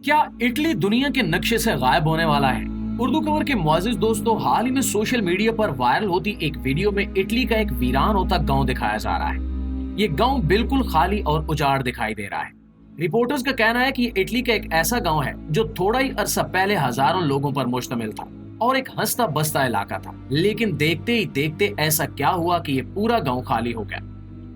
क्या इटली दुनिया के नक्शे से गायब होने वाला है? उर्दू खबर के मुअज़्ज़िज़ दोस्तों, हाल ही में सोशल मीडिया पर वायरल होती एक वीडियो में इटली का एक वीरान होता गांव दिखाया जा रहा है। ये गांव बिल्कुल खाली और उजाड़ दिखाई दे रहा है। रिपोर्टर्स का कहना है कि ये इटली का एक ऐसा गांव है जो थोड़ा ही अरसा पहले हजारों लोगों पर मुश्तमिल था और एक हंसता बसता इलाका था। लेकिन देखते ही देखते ऐसा क्या हुआ कि ये पूरा गांव खाली हो गया?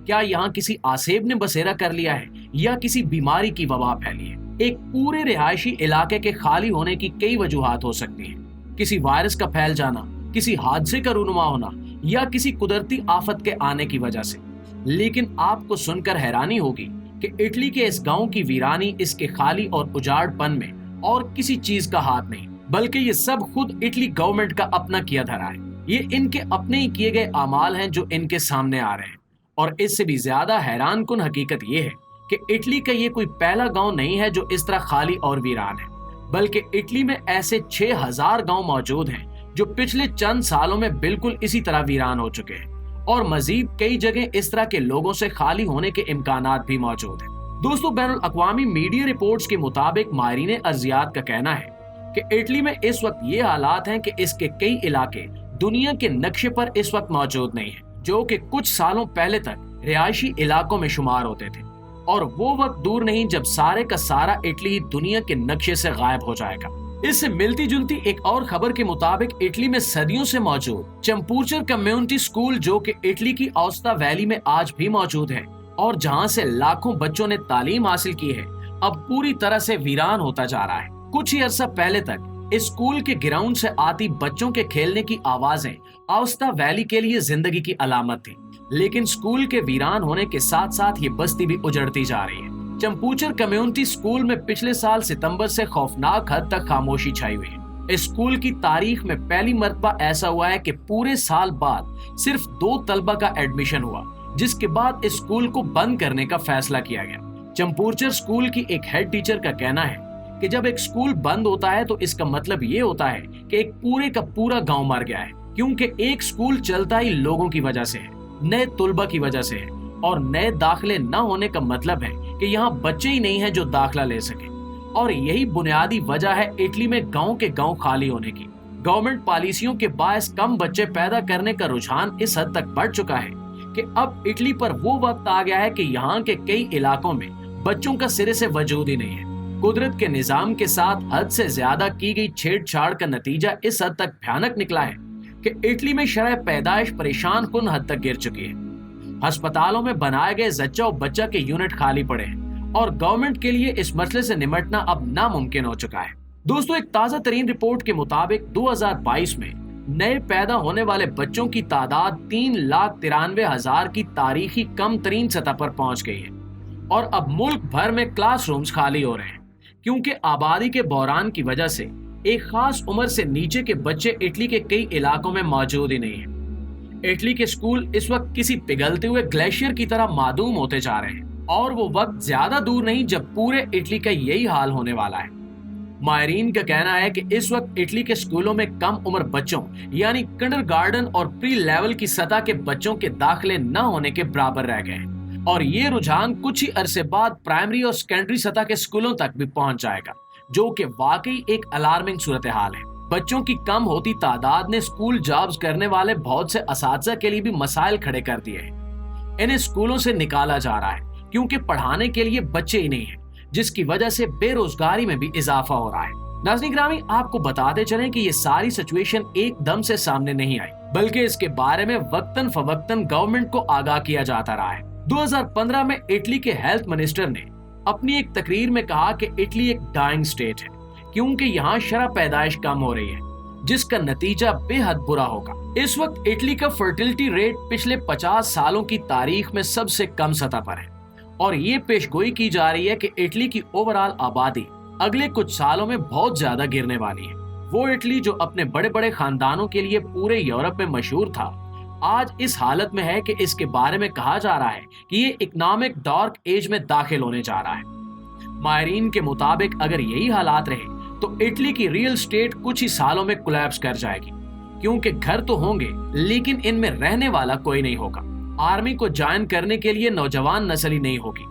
क्या यहाँ किसी आसेब ने बसेरा कर लिया है या किसी बीमारी की वबा फैली है? एक पूरे रिहायशी इलाके के खाली होने की कई वजूहात हो सकती हैं। किसी वायरस का फैल जाना, किसी हादसे का रूनुमा होना या किसी कुदरती आफत के आने की वजह से। लेकिन आपको सुनकर हैरानी होगी कि इटली के इस गांव की वीरानी, इसके खाली और उजाड़पन में और किसी चीज का हाथ नहीं, बल्कि ये सब खुद इटली गवर्नमेंट का अपना किया धरा है। ये इनके अपने ही किए गए अमाल हैं जो इनके सामने आ रहे हैं। और इससे भी ज्यादा हैरान कुन हकीकत ये है कि इटली का ये कोई पहला गांव नहीं है जो इस तरह खाली और वीरान है, बल्कि इटली में ऐसे 6000 गांव मौजूद हैं जो पिछले चंद सालों में बिल्कुल इसी तरह वीरान हो चुके हैं। और मजीद कई जगह इस तरह के लोगों से खाली होने के इम्कानात भी मौजूद हैं। दोस्तों, बैनुल अक़वामी मीडिया रिपोर्ट्स के मुताबिक माहिरीन अर्जियात का कहना है कि इटली में इस वक्त ये हालात हैं कि इसके कई इलाके दुनिया के नक्शे पर इस वक्त मौजूद नहीं है, जो कि कुछ सालों पहले तक रिहायशी इलाकों में शुमार होते थे। और वो वक्त दूर नहीं जब सारे का सारा इटली दुनिया के नक्शे से गायब हो जाएगा। इससे मिलती जुलती एक और खबर के मुताबिक इटली में सदियों से मौजूद चंपूचर कम्युनिटी स्कूल, जो कि इटली की औस्ता वैली में आज भी मौजूद है और जहां से लाखों बच्चों ने तालीम हासिल की है, अब पूरी तरह से वीरान होता जा रहा है। कुछ ही अरसा पहले तक इस स्कूल के ग्राउंड से आती बच्चों के खेलने की आवाजें औस्ता वैली के लिए जिंदगी की अलामत थी। लेकिन स्कूल के वीरान होने के साथ साथ ये बस्ती भी उजड़ती जा रही है। चंपूचर कम्युनिटी स्कूल में पिछले साल सितंबर से खौफनाक हद तक खामोशी छाई हुई है। इस स्कूल की तारीख में पहली मर्तबा ऐसा हुआ है कि पूरे साल बाद सिर्फ 2 तलबा का एडमिशन हुआ, जिसके बाद इस स्कूल को बंद करने का फैसला किया गया। चंपूचर स्कूल की एक हेड टीचर का कहना है कि जब एक स्कूल बंद होता है तो इसका मतलब ये होता है कि एक पूरे का पूरा गांव मर गया है, क्योंकि एक स्कूल चलता ही लोगों की वजह से है, नए तुलबा की वजह से है। और नए दाखिले न होने का मतलब है कि यहाँ बच्चे ही नहीं हैं जो दाखिला ले सके। और यही बुनियादी वजह है इटली में गांव के गांव खाली होने की। गवर्नमेंट पॉलिसियों के बायस कम बच्चे पैदा करने का रुझान इस हद तक बढ़ चुका है कि अब इटली पर वो वक्त आ गया है कि यहाँ के कई इलाकों में बच्चों का सिरे से वजूद ही नहीं है। कुदरत के निजाम के साथ हद से ज्यादा की गई छेड़छाड़ का नतीजा इस हद तक भयानक निकला है कि इटली में शरह पैदाइश परेशान कुन हद तक गिर चुकी है। अस्पतालों में बनाए गए जच्चा और बच्चा के यूनिट खाली पड़े हैं और गवर्नमेंट के लिए इस मसले से निपटना अब नामुमकिन हो चुका है। दोस्तों, एक ताजा तरीन रिपोर्ट के मुताबिक 2022 में नए पैदा होने वाले बच्चों की तादाद 3,93,000 की तारीखी कम तरीन सतह पर पहुंच गई है। और अब मुल्क भर में क्लासरूम्स खाली हो रहे हैं, क्योंकि आबादी के बहरान की वजह से एक खास उम्र से नीचे के बच्चे इटली के कई इलाकों में मौजूद ही नहीं है। इटली के स्कूल इस वक्त किसी पिघलते हुए ग्लेशियर की तरह मादूम होते जा रहे हैं और वो वक्त ज्यादा दूर नहीं जब पूरे इटली का यही हाल होने वाला है। माहिरीन का कहना है कि इस वक्त इटली के स्कूलों में कम उम्र बच्चों यानी किंडरगार्टन और प्री लेवल की सतह के बच्चों के दाखिले न होने के बराबर रह गए हैं। और ये रुझान कुछ ही अरसे बाद प्राइमरी और सेकेंडरी सतह के स्कूलों तक भी पहुंच जाएगा, जो कि वाकई एक अलार्मिंग सूरत हाल है। बच्चों की कम होती तादाद ने स्कूल जॉब्स करने वाले बहुत से असातिज़ा के लिए भी मसाइल खड़े कर दिए हैं। इन्हें स्कूलों से निकाला जा रहा है क्योंकि पढ़ाने के लिए बच्चे ही नहीं है, जिसकी वजह से बेरोजगारी में भी इजाफा हो रहा है। नाज़रीन ग्रामी, आपको बताते चलें कि ये सारी सिचुएशन एकदम से सामने नहीं आई, बल्कि इसके बारे में वक्तन फवक्तन गवर्नमेंट को आगाह किया जाता रहा है। 2015 में इटली के हेल्थ मिनिस्टर ने अपनी एक तकरीर में कहा कि इटली एक डाइंग स्टेट है, क्योंकि यहाँ शरह पैदाइश कम हो रही है, जिसका नतीजा बेहद बुरा होगा। इस वक्त इटली का फर्टिलिटी रेट पिछले 50 सालों की तारीख में सबसे कम सतह पर है और ये पेशगोई की जा रही है कि इटली की ओवरऑल आबादी अगले कुछ सालों में बहुत ज्यादा गिरने वाली है। वो इटली जो अपने बड़े बड़े खानदानों के लिए पूरे यूरोप में मशहूर था, आज इस हालत में है कि इसके बारे में कहा जा रहा है कि ये इकोनॉमिक डार्क एज में दाखिल होने जा रहा है। माहिरीन के मुताबिक अगर यही हालात रहे तो इटली की रियल स्टेट कुछ ही सालों में कोलैप्स कर जाएगी, क्योंकि घर तो होंगे लेकिन इनमें रहने वाला कोई नहीं होगा। आर्मी को ज्वाइन करने के लिए नौजवान नस्ल ही नहीं होगी।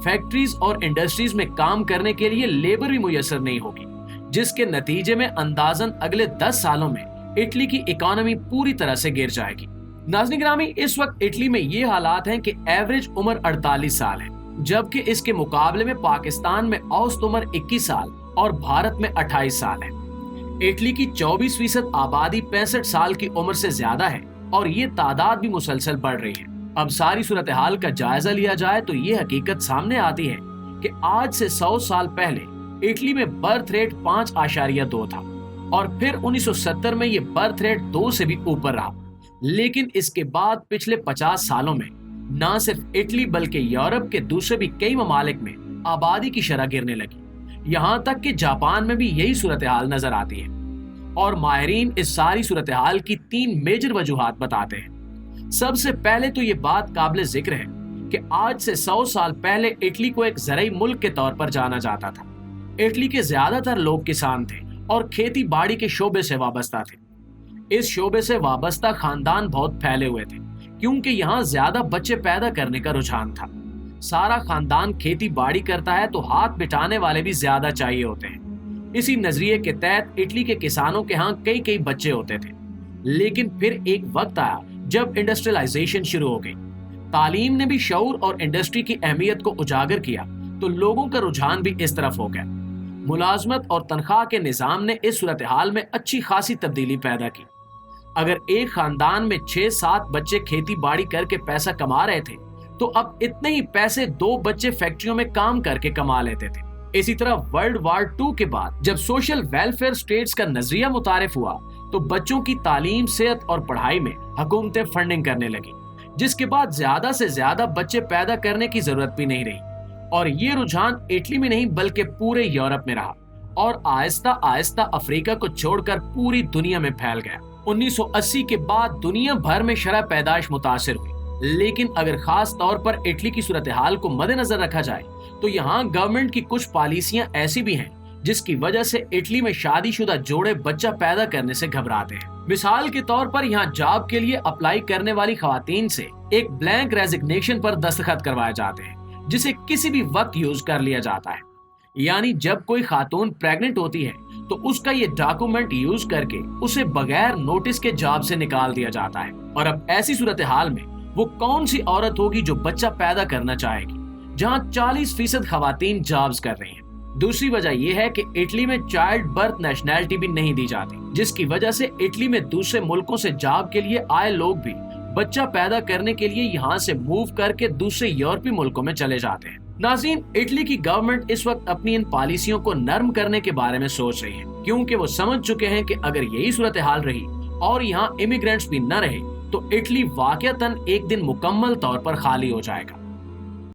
फैक्ट्रीज और इंडस्ट्रीज में काम करने के लिए लेबर भी मुयसर नहीं होगी, जिसके नतीजे में अंदाजन अगले 10 सालों में इटली की इकोनॉमी पूरी तरह से गिर जाएगी। नाज़रीन गिरामी, इस वक्त इटली में ये हालात हैं कि एवरेज उम्र 48 साल है, जबकि इसके मुकाबले में पाकिस्तान में औसत उम्र 21 साल और भारत में 28 साल है। इटली की 24% आबादी 65 साल की उम्र से ज्यादा है और ये तादाद भी मुसलसल बढ़ रही है। अब सारी सूरत हाल का जायजा लिया जाए तो ये हकीकत सामने आती है कि आज से 100 साल पहले इटली में बर्थ रेट 5.2 था और फिर 1970 में ये बर्थ रेट 2 से भी ऊपर रहा। लेकिन इसके बाद पिछले 50 सालों में न सिर्फ इटली बल्कि यूरोप के दूसरे भी कई ममालिक में आबादी की शरह गिरने लगी। यहाँ तक कि जापान में भी यही सूरत हाल नजर आती है और माहिरीन इस सारी सूरत हाल की 3 मेजर वजूहात बताते हैं। सबसे पहले तो ये बात काबिल जिक्र है कि आज से 100 साल पहले इटली को एक ज़राई मुल्क के तौर पर जाना जाता था। इटली के ज्यादातर लोग किसान थे और खेती बाड़ी के शोबे से वाबस्ता थे। इस शोबे से वाबस्ता खानदान बहुत फैले हुए थे क्योंकि यहाँ ज्यादा बच्चे पैदा करने का रुझान था। सारा खानदान खेती बाड़ी करता है तो हाथ बिठाने वाले भी ज्यादा चाहिए होते हैं। इसी नजरिए के तहत इटली के किसानों के यहाँ कई बच्चे होते थे। लेकिन फिर एक वक्त आया जब इंडस्ट्रियलाइजेशन शुरू हो गई। तालीम ने भी शऊर और इंडस्ट्री की अहमियत को उजागर किया तो लोगों का रुझान भी इस तरफ हो गया। मुलाजमत और तनख्वाह के निजाम ने इस सूरत हाल में अच्छी खासी तब्दीली पैदा की। अगर एक खानदान में 6-7 बच्चे खेती बाड़ी करके पैसा कमा रहे थे तो अब इतने ही पैसे 2 बच्चे फैक्ट्रियों में काम करके कमा लेते थे। इसी तरह वर्ल्ड वार 2 के बाद जब सोशल वेलफेयर स्टेट्स का नजरिया मुतारिफ हुआ तो बच्चों की तालीम, सेहत और पढ़ाई में हुकूमतें फंडिंग करने लगी, जिसके बाद ज्यादा से ज्यादा बच्चे पैदा करने की जरूरत भी नहीं रही। और ये रुझान इटली में नहीं बल्कि पूरे यूरोप में रहा और आहिस्ता आहिस्ता अफ्रीका को छोड़कर पूरी दुनिया में फैल गया। 1980 के बाद दुनिया भर में शरह पैदाइश मुतासिर हुई। लेकिन अगर खास तौर पर इटली की सूरत हाल को मद्देनजर रखा जाए तो यहाँ गवर्नमेंट की कुछ पॉलिसियां ऐसी भी हैं जिसकी वजह से इटली में शादीशुदा जोड़े बच्चा पैदा करने से घबराते हैं। मिसाल के तौर पर यहाँ जॉब के लिए अप्लाई करने वाली खवातीन से एक ब्लैंक रेजिग्नेशन पर दस्तखत करवाए जाते हैं जिसे किसी भी वक्त यूज कर लिया जाता है। यानी जब कोई खातून प्रेग्नेंट होती है तो उसका ये डॉक्यूमेंट यूज करके उसे बगैर नोटिस के जॉब से निकाल दिया जाता है। और अब ऐसी सूरत हाल में वो कौन सी औरत होगी जो बच्चा पैदा करना चाहेगी, जहां 40% खवातीन जॉब्स कर रही हैं। दूसरी वजह यह है कि इटली में चाइल्ड बर्थ नेशनैलिटी भी नहीं दी जाती, जिसकी वजह से इटली में दूसरे मुल्कों से जॉब के लिए आए लोग भी बच्चा पैदा करने के लिए यहाँ से मूव करके दूसरे यूरोपीय मुल्कों में चले जाते हैं। नाज़रीन, इटली की गवर्नमेंट इस वक्त अपनी इन पॉलिसियों को नरम करने के बारे में सोच रही है क्योंकि वो समझ चुके हैं कि अगर यही सूरत हाल रही और यहाँ इमिग्रेंट्स भी न रहे तो इटली वाकईतन एक दिन मुकम्मल तौर पर खाली हो जाएगा।